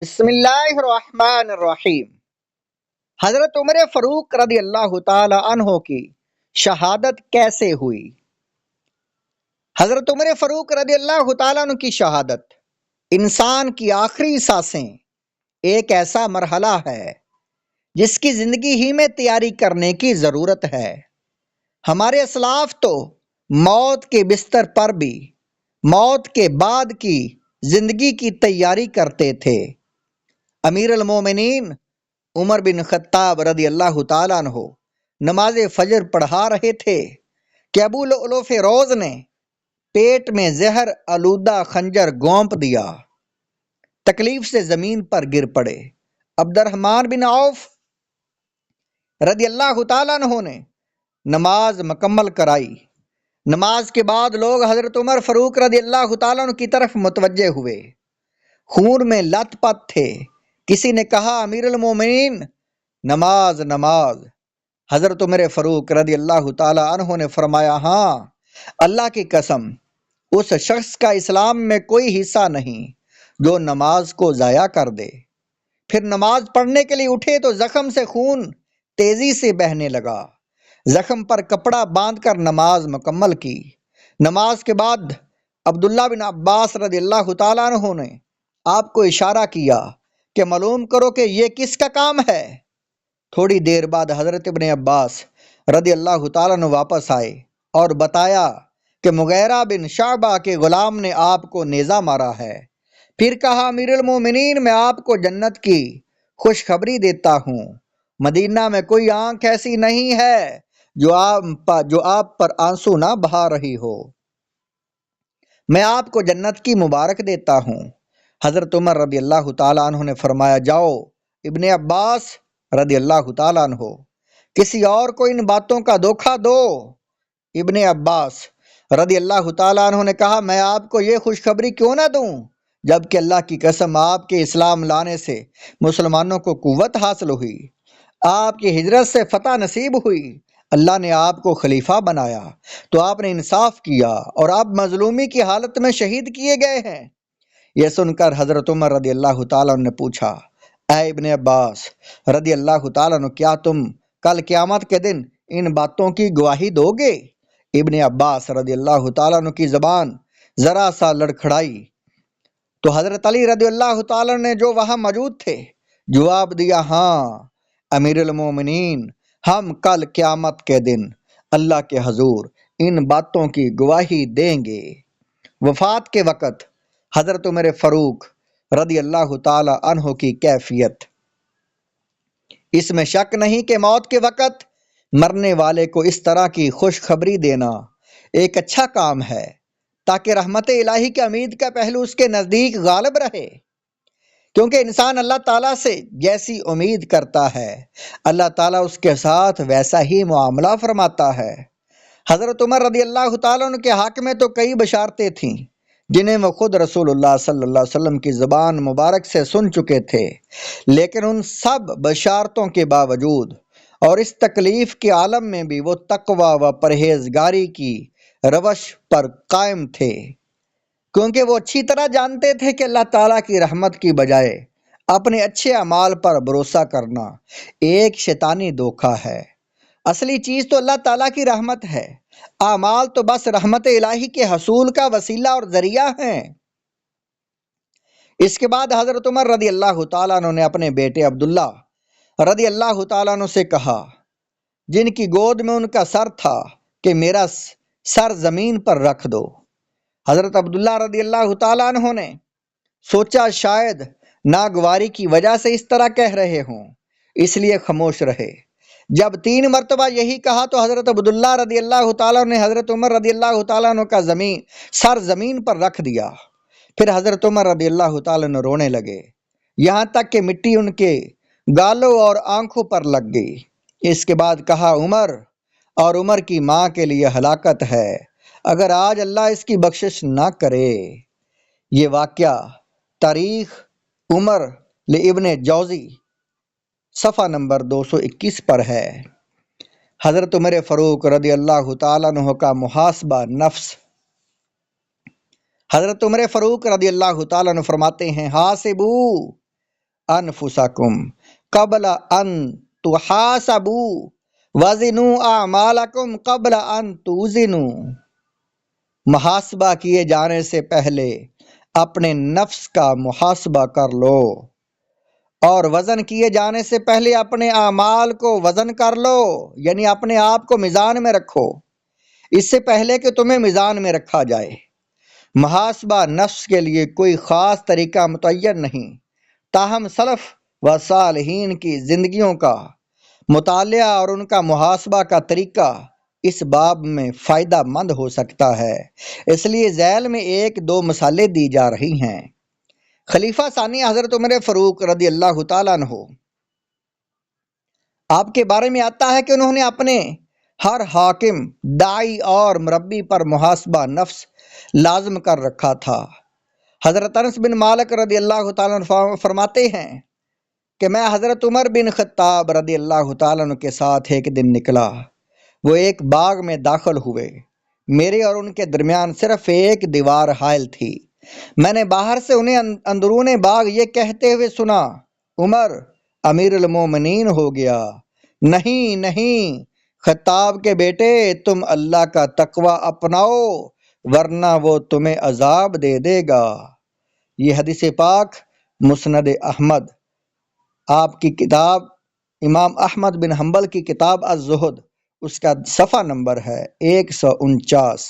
بسم اللہ الرحمن الرحیم۔ حضرت عمر فاروق رضی اللہ تعالی عنہ کی شہادت کیسے ہوئی؟ حضرت عمر فاروق رضی اللہ تعالی عنہ کی شہادت انسان کی آخری سانسیں ایک ایسا مرحلہ ہے جس کی زندگی ہی میں تیاری کرنے کی ضرورت ہے۔ ہمارے اسلاف تو موت کے بستر پر بھی موت کے بعد کی زندگی کی تیاری کرتے تھے۔ امیر المومنین عمر بن خطاب رضی اللہ تعالیٰ عنہ نماز فجر پڑھا رہے تھے کہ ابو لؤلؤ فیروز نے پیٹ میں زہر آلودہ خنجر گونپ دیا، تکلیف سے زمین پر گر پڑے۔ عبد الرحمن بن عوف رضی اللہ تعالیٰ عنہ نے نماز مکمل کرائی۔ نماز کے بعد لوگ حضرت عمر فاروق رضی اللہ تعالیٰ عنہ کی طرف متوجہ ہوئے، خون میں لت پت تھے۔ کسی نے کہا امیر المومنین نماز نماز۔ حضرت عمر فاروق رضی اللہ تعالی عنہ نے فرمایا، ہاں اللہ کی قسم، اس شخص کا اسلام میں کوئی حصہ نہیں جو نماز کو ضائع کر دے۔ پھر نماز پڑھنے کے لیے اٹھے تو زخم سے خون تیزی سے بہنے لگا۔ زخم پر کپڑا باندھ کر نماز مکمل کی۔ نماز کے بعد عبداللہ بن عباس رضی اللہ تعالیٰ عنہ نے آپ کو اشارہ کیا کہ معلوم کرو کہ یہ کس کا کام ہے۔ تھوڑی دیر بعد حضرت ابن عباس رضی اللہ تعالیٰ عنہ واپس آئے اور بتایا کہ مغیرہ بن شعبہ کے غلام نے آپ کو نیزہ مارا ہے۔ پھر کہا امیر المومنین میں آپ کو جنت کی خوشخبری دیتا ہوں، مدینہ میں کوئی آنکھ ایسی نہیں ہے جو آپ پر آنسو نہ بہا رہی ہو۔ میں آپ کو جنت کی مبارک دیتا ہوں۔ حضرت عمر رضی اللہ تعالیٰ عنہ نے فرمایا، جاؤ ابن عباس رضی اللہ تعالیٰ عنہ کسی اور کو ان باتوں کا دھوکہ دو۔ ابن عباس رضی اللہ تعالیٰ عنہ نے کہا، میں آپ کو یہ خوشخبری کیوں نہ دوں، جبکہ اللہ کی قسم آپ کے اسلام لانے سے مسلمانوں کو قوت حاصل ہوئی، آپ کی ہجرت سے فتح نصیب ہوئی، اللہ نے آپ کو خلیفہ بنایا تو آپ نے انصاف کیا اور آپ مظلومی کی حالت میں شہید کیے گئے ہیں۔ یہ سن کر حضرت عمر رضی اللہ تعالیٰ عنہ نے پوچھا، اے ابن عباس رضی اللہ تعالیٰ عنہ، کیا تم کل قیامت کے دن ان باتوں کی گواہی دو گے؟ ابن عباس رضی اللہ تعالیٰ عنہ کی زبان ذرا سا لڑکھڑائی تو حضرت علی رضی اللہ تعالیٰ عنہ نے جو وہاں موجود تھے جواب دیا، ہاں امیر المومنین، ہم کل قیامت کے دن اللہ کے حضور ان باتوں کی گواہی دیں گے۔ وفات کے وقت حضرت عمر فاروق رضی اللہ تعالی عنہ کی کیفیت، اس میں شک نہیں کہ موت کے وقت مرنے والے کو اس طرح کی خوشخبری دینا ایک اچھا کام ہے تاکہ رحمت الہی کی امید کا پہلو اس کے نزدیک غالب رہے، کیونکہ انسان اللہ تعالیٰ سے جیسی امید کرتا ہے اللہ تعالیٰ اس کے ساتھ ویسا ہی معاملہ فرماتا ہے۔ حضرت عمر رضی اللہ تعالیٰ عنہ کے حق میں تو کئی بشارتیں تھیں جنہیں وہ خود رسول اللہ صلی اللہ علیہ وسلم کی زبان مبارک سے سن چکے تھے، لیکن ان سب بشارتوں کے باوجود اور اس تکلیف کے عالم میں بھی وہ تقوی و پرہیزگاری کی روش پر قائم تھے، کیونکہ وہ اچھی طرح جانتے تھے کہ اللہ تعالیٰ کی رحمت کی بجائے اپنے اچھے اعمال پر بھروسہ کرنا ایک شیطانی دھوکہ ہے۔ اصلی چیز تو اللہ تعالیٰ کی رحمت ہے، اعمال تو بس رحمت الہی کے حصول کا وسیلہ اور ذریعہ ہیں۔ اس کے بعد حضرت عمر رضی اللہ تعالیٰ عنہ نے اپنے بیٹے عبداللہ رضی اللہ تعالیٰ عنہ سے کہا، جن کی گود میں ان کا سر تھا، کہ میرا سر زمین پر رکھ دو۔ حضرت عبداللہ رضی اللہ تعالیٰ عنہ نے سوچا شاید ناگواری کی وجہ سے اس طرح کہہ رہے ہوں، اس لیے خاموش رہے۔ جب 3 مرتبہ یہی کہا تو حضرت عبداللہ رضی اللہ تعالیٰ نے حضرت عمر رضی اللہ تعالیٰ عنہ کا سر زمین پر رکھ دیا۔ پھر حضرت عمر رضی اللہ تعالیٰ عنہ رونے لگے، یہاں تک کہ مٹی ان کے گالوں اور آنکھوں پر لگ گئی۔ اس کے بعد کہا، عمر اور عمر کی ماں کے لیے ہلاکت ہے اگر آج اللہ اس کی بخشش نہ کرے۔ یہ واقعہ تاریخ عمر لابن جوزی صفحہ نمبر 221 پر ہے۔ حضرت عمر فاروق رضی اللہ تعالیٰ عنہ کا محاسبہ نفس۔ حضرت عمر فاروق رضی اللہ تعالیٰ عنہ فرماتے ہیں، حاسبو انفسکم قبل ان تحاسبوا وزنوا اعمالکم قبل ان توزنوا۔ محاسبہ کیے جانے سے پہلے اپنے نفس کا محاسبہ کر لو، اور وزن کیے جانے سے پہلے اپنے اعمال کو وزن کر لو، یعنی اپنے آپ کو میزان میں رکھو اس سے پہلے کہ تمہیں میزان میں رکھا جائے۔ محاسبہ نفس کے لیے کوئی خاص طریقہ متعین نہیں، تاہم سلف و صالحین کی زندگیوں کا مطالعہ اور ان کا محاسبہ کا طریقہ اس باب میں فائدہ مند ہو سکتا ہے۔ اس لیے ذیل میں ایک دو مثالیں دی جا رہی ہیں۔ خلیفہ ثانی حضرت عمر فاروق رضی اللہ تعالیٰ عنہ، آپ کے بارے میں آتا ہے کہ انہوں نے اپنے ہر حاکم، داعی اور مربی پر محاسبہ نفس لازم کر رکھا تھا۔ حضرت انس بن مالک رضی اللہ تعالیٰ عنہ فرماتے ہیں کہ میں حضرت عمر بن خطاب رضی اللہ تعالیٰ عنہ کے ساتھ ایک دن نکلا۔ وہ ایک باغ میں داخل ہوئے، میرے اور ان کے درمیان صرف ایک دیوار حائل تھی۔ میں نے باہر سے انہیں اندرون باغ یہ کہتے ہوئے سنا، عمر امیر المومنین ہو گیا۔ نہیں نہیں خطاب کے بیٹے، تم اللہ کا تقوی اپناؤ ورنہ وہ تمہیں عذاب دے دے گا۔ یہ حدیث پاک مسند احمد، آپ کی کتاب امام احمد بن حنبل کی کتاب الزہد، اس کا صفحہ نمبر ہے 149۔